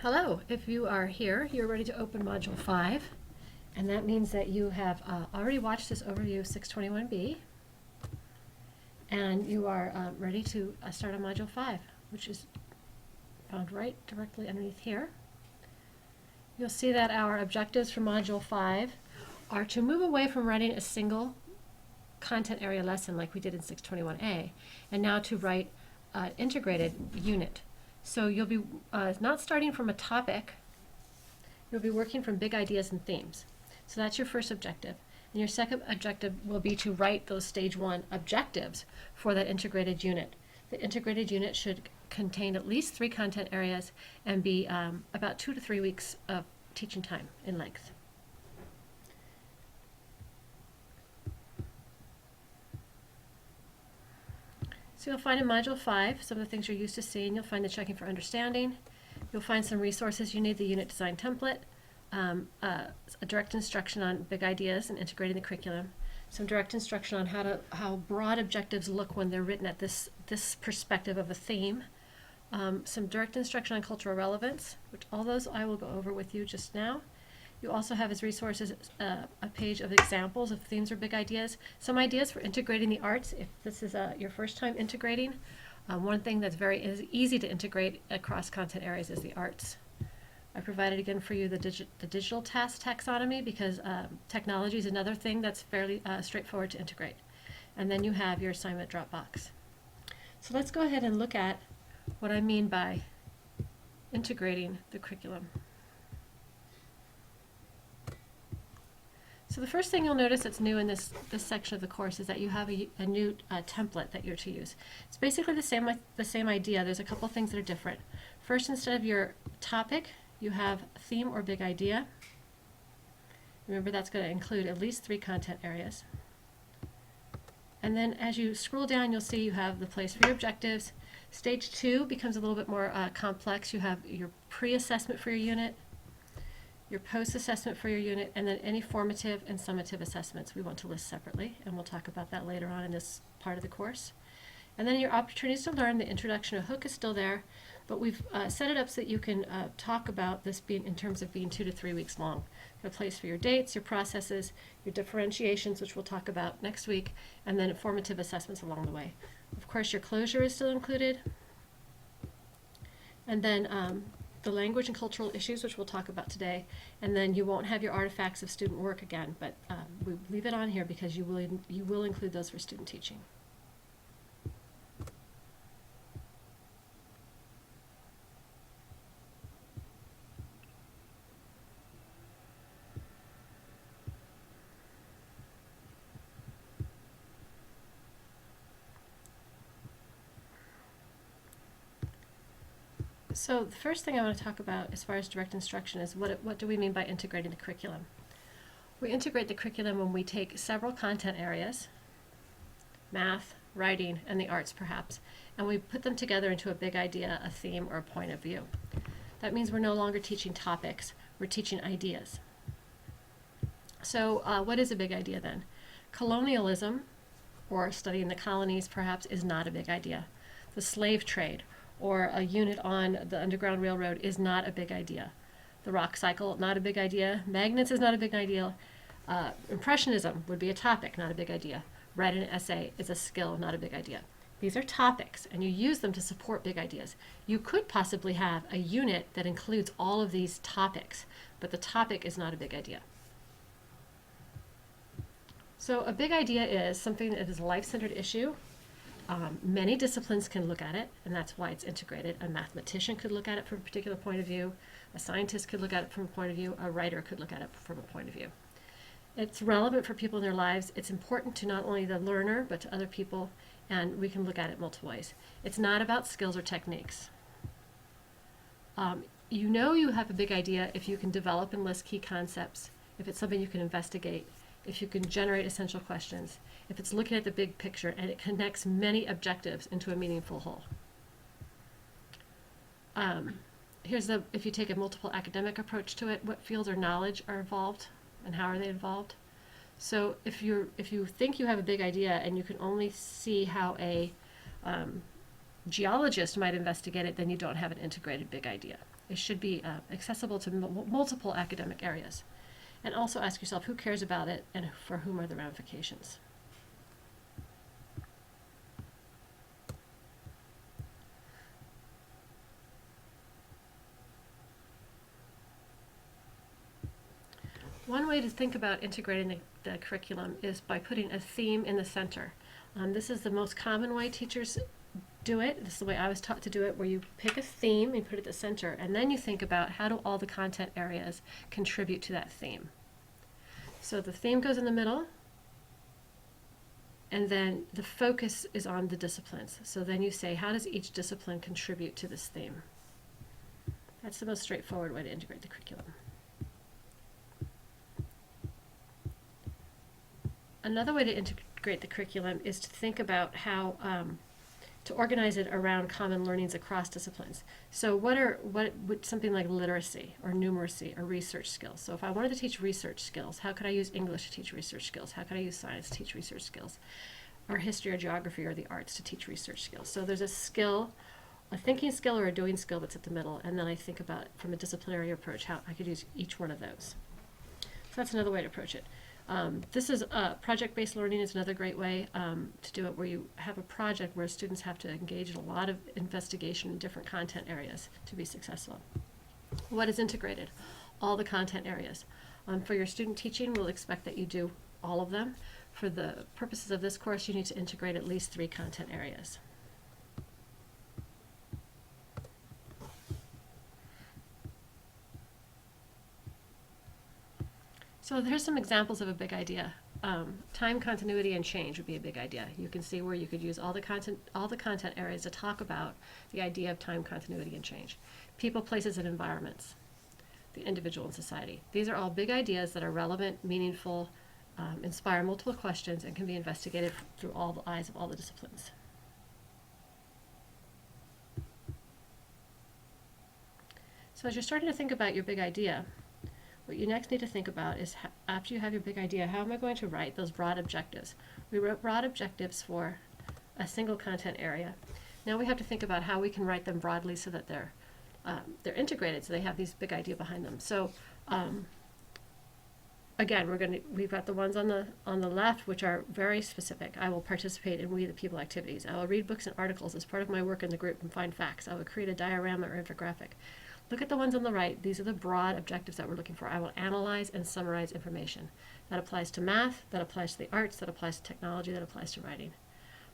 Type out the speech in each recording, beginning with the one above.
Hello, if you are here, you're ready to open Module 5, and that means that you have already watched this overview of 621B, and you are ready to start on Module 5, which is found right directly underneath here. You'll see that our objectives for Module 5 are to move away from writing a single content area lesson like we did in 621A, and now to write an integrated unit. So you'll be not starting from a topic, you'll be working from big ideas and themes. So that's your first objective. And your second objective will be to write those stage 1 objectives for that integrated unit. The integrated unit should contain at least 3 content areas and be about 2 to 3 weeks of teaching time in length. So you'll find in Module 5 some of the things you're used to seeing. You'll find the checking for understanding. You'll find some resources you need, the unit design template, a direct instruction on big ideas and integrating the curriculum, some direct instruction on how broad objectives look when they're written at this perspective of a theme, some direct instruction on cultural relevance, which all those I will go over with you just now. You also have as resources a page of examples of themes or big ideas, some ideas for integrating the arts if this is your first time integrating. One thing that's very easy to integrate across content areas is the arts. I provided again for you the digital task taxonomy because technology is another thing that's fairly straightforward to integrate. And then you have your assignment Dropbox. So let's go ahead and look at what I mean by integrating the curriculum. So the first thing you'll notice that's new in this section of the course is that you have a new template that you're to use. It's basically the same idea. There's a couple things that are different. First, instead of your topic, you have theme or big idea. Remember, that's going to include at least 3 content areas. And then as you scroll down, you'll see you have the place for your objectives. Stage 2 becomes a little bit more complex. You have your pre-assessment for your unit, your post-assessment for your unit, and then any formative and summative assessments we want to list separately, and we'll talk about that later on in this part of the course. And then your opportunities to learn, the introduction of hook is still there, but we've set it up so that you can talk about this being in terms of being 2 to 3 weeks long. A place for your dates, your processes, your differentiations, which we'll talk about next week, and then formative assessments along the way. Of course, your closure is still included, and then the language and cultural issues, which we'll talk about today, and then you won't have your artifacts of student work again, but we leave it on here because you will include those for student teaching. So the first thing I want to talk about as far as direct instruction is what do we mean by integrating the curriculum? We integrate the curriculum when we take several content areas, math, writing, and the arts perhaps, and we put them together into a big idea, a theme, or a point of view. That means we're no longer teaching topics, we're teaching ideas. So what is a big idea then? Colonialism, or studying the colonies perhaps, is not a big idea. The slave trade, or a unit on the Underground Railroad, is not a big idea. The rock cycle, not a big idea. Magnets is not a big idea. Impressionism would be a topic, not a big idea. Write an essay is a skill, not a big idea. These are topics, and you use them to support big ideas. You could possibly have a unit that includes all of these topics, but the topic is not a big idea. So a big idea is something that is a life-centered issue. Many disciplines can look at it, and that's why it's integrated. A mathematician could look at it from a particular point of view. A scientist could look at it from a point of view. A writer could look at it from a point of view. It's relevant for people in their lives. It's important to not only the learner, but to other people, and we can look at it multiple ways. It's not about skills or techniques. You know you have a big idea if you can develop and list key concepts, if it's something you can investigate, if you can generate essential questions, if it's looking at the big picture and it connects many objectives into a meaningful whole. If you take a multiple academic approach to it, what fields or knowledge are involved and how are they involved? So if you think you have a big idea and you can only see how a geologist might investigate it, then you don't have an integrated big idea. It should be accessible to multiple academic areas. And also ask yourself, who cares about it and for whom are the ramifications? One way to think about integrating the curriculum is by putting a theme in the center. This is the most common way teachers do it. This is the way I was taught to do it, where you pick a theme and put it at the center, and then you think about how do all the content areas contribute to that theme. So the theme goes in the middle, and then the focus is on the disciplines. So then you say, how does each discipline contribute to this theme? That's the most straightforward way to integrate the curriculum. Another way to integrate the curriculum is to think about how to organize it around common learnings across disciplines. So what would something like literacy or numeracy or research skills? So if I wanted to teach research skills, how could I use English to teach research skills? How could I use science to teach research skills? Or history or geography or the arts to teach research skills? So there's a skill, a thinking skill or a doing skill that's at the middle, and then I think about, from a disciplinary approach, how I could use each one of those. So that's another way to approach it. This is project-based learning is another great way to do it, where you have a project where students have to engage in a lot of investigation in different content areas to be successful. What is integrated? All the content areas. For your student teaching, we'll expect that you do all of them. For the purposes of this course, you need to integrate at least 3 content areas. So here's some examples of a big idea. Time continuity and change would be a big idea. You can see where you could use all the content areas to talk about the idea of time continuity and change. People, places, and environments. The individual and society. These are all big ideas that are relevant, meaningful, inspire multiple questions, and can be investigated through all the eyes of all the disciplines. So as you're starting to think about your big idea, what you next need to think about is, after you have your big idea, how am I going to write those broad objectives? We wrote broad objectives for a single content area. Now we have to think about how we can write them broadly so that they're integrated, so they have these big idea behind them. So again, we've got the ones on the left, which are very specific. I will participate in We the People activities. I will read books and articles as part of my work in the group and find facts. I will create a diorama or infographic. Look at the ones on the right. These are the broad objectives that we're looking for. I will analyze and summarize information. That applies to math, that applies to the arts, that applies to technology, that applies to writing.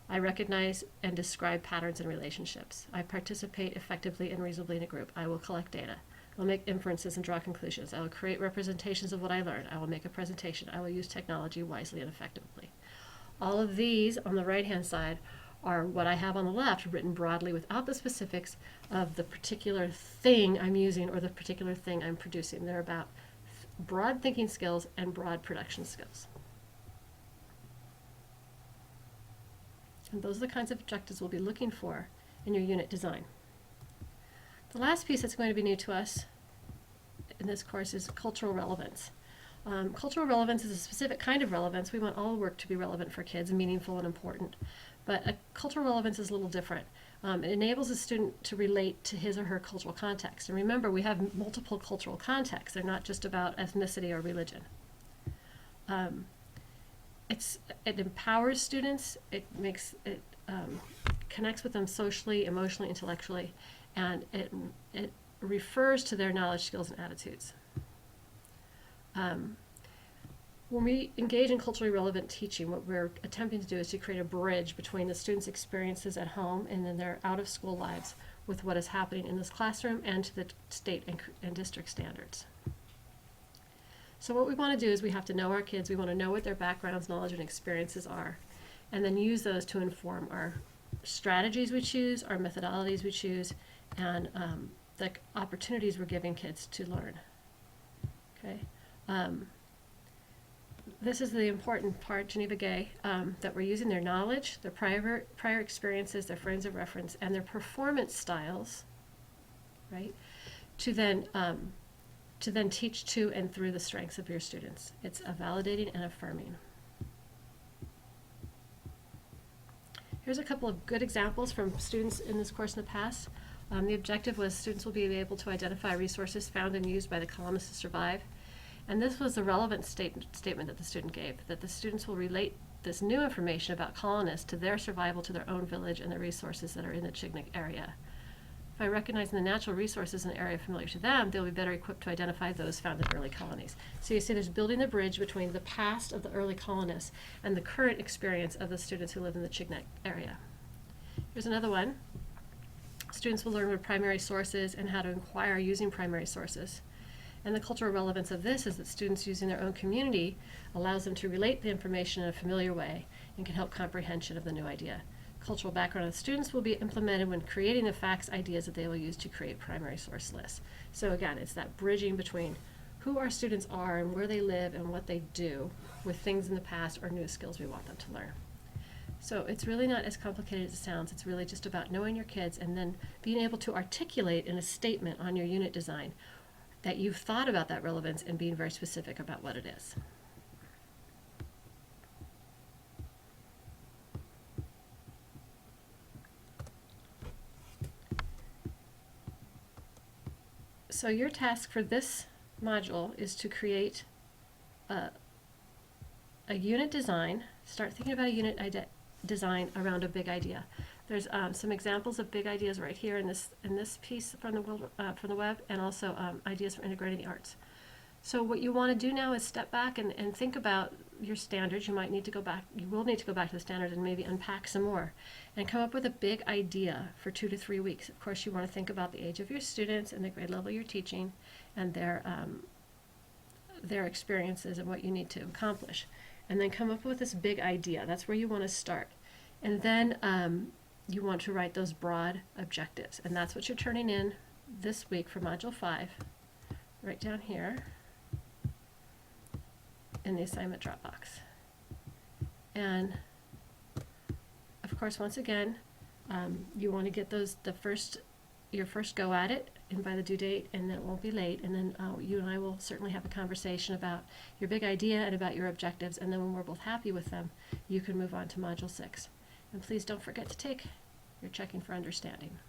I recognize and describe patterns and relationships. I participate effectively and reasonably in a group. I will collect data. I will make inferences and draw conclusions. I will create representations of what I learned. I will make a presentation. I will use technology wisely and effectively. All of these on the right-hand side are what I have on the left, written broadly without the specifics of the particular thing I'm using or the particular thing I'm producing. They're about broad thinking skills and broad production skills. And those are the kinds of objectives we'll be looking for in your unit design. The last piece that's going to be new to us in this course is cultural relevance. Cultural relevance is a specific kind of relevance. We want all work to be relevant for kids, meaningful and important. But cultural relevance is a little different. It enables a student to relate to his or her cultural context. And remember, we have multiple cultural contexts. They're not just about ethnicity or religion. It empowers students. It connects with them socially, emotionally, intellectually, and it refers to their knowledge, skills, and attitudes. When we engage in culturally relevant teaching, what we're attempting to do is to create a bridge between the students' experiences at home and in their out-of-school lives with what is happening in this classroom and to the state and district standards. So what we want to do is we have to know our kids. We want to know what their backgrounds, knowledge, and experiences are, and then use those to inform our strategies we choose, our methodologies we choose, and the opportunities we're giving kids to learn. Okay. This is the important part, Geneva Gay, that we're using their knowledge, their prior experiences, their frames of reference, and their performance styles, right, to then teach to and through the strengths of your students. It's a validating and affirming. Here's a couple of good examples from students in this course in the past. The objective was students will be able to identify resources found and used by the colonists to survive. And this was the relevant statement that the student gave, that the students will relate this new information about colonists to their survival to their own village and the resources that are in the Chignik area. By recognizing the natural resources in an area familiar to them, they'll be better equipped to identify those found in early colonies. So you see there's building the bridge between the past of the early colonists and the current experience of the students who live in the Chignik area. Here's another one. Students will learn what primary sources and how to inquire using primary sources. And the cultural relevance of this is that students using their own community allows them to relate the information in a familiar way and can help comprehension of the new idea. Cultural background of the students will be implemented when creating the facts ideas that they will use to create primary source lists. So again, it's that bridging between who our students are and where they live and what they do with things in the past or new skills we want them to learn. So it's really not as complicated as it sounds. It's really just about knowing your kids and then being able to articulate in a statement on your unit design that you've thought about that relevance and being very specific about what it is. So your task for this module is to create a unit design. Start thinking about a unit design around a big idea. There's some examples of big ideas right here in this piece from the web, and also ideas for integrating the arts. So what you want to do now is step back and think about your standards. You will need to go back to the standards and maybe unpack some more and come up with a big idea for 2 to 3 weeks. Of course, you want to think about the age of your students and the grade level you're teaching and their experiences and what you need to accomplish. And then come up with this big idea. That's where you want to start. And then you want to write those broad objectives. And that's what you're turning in this week for Module 5, right down here in the assignment Dropbox. And of course, once again, you want to get your first go at it and by the due date, and then it won't be late. And then you and I will certainly have a conversation about your big idea and about your objectives. And then when we're both happy with them, you can move on to Module 6. And please don't forget to take your checking for understanding.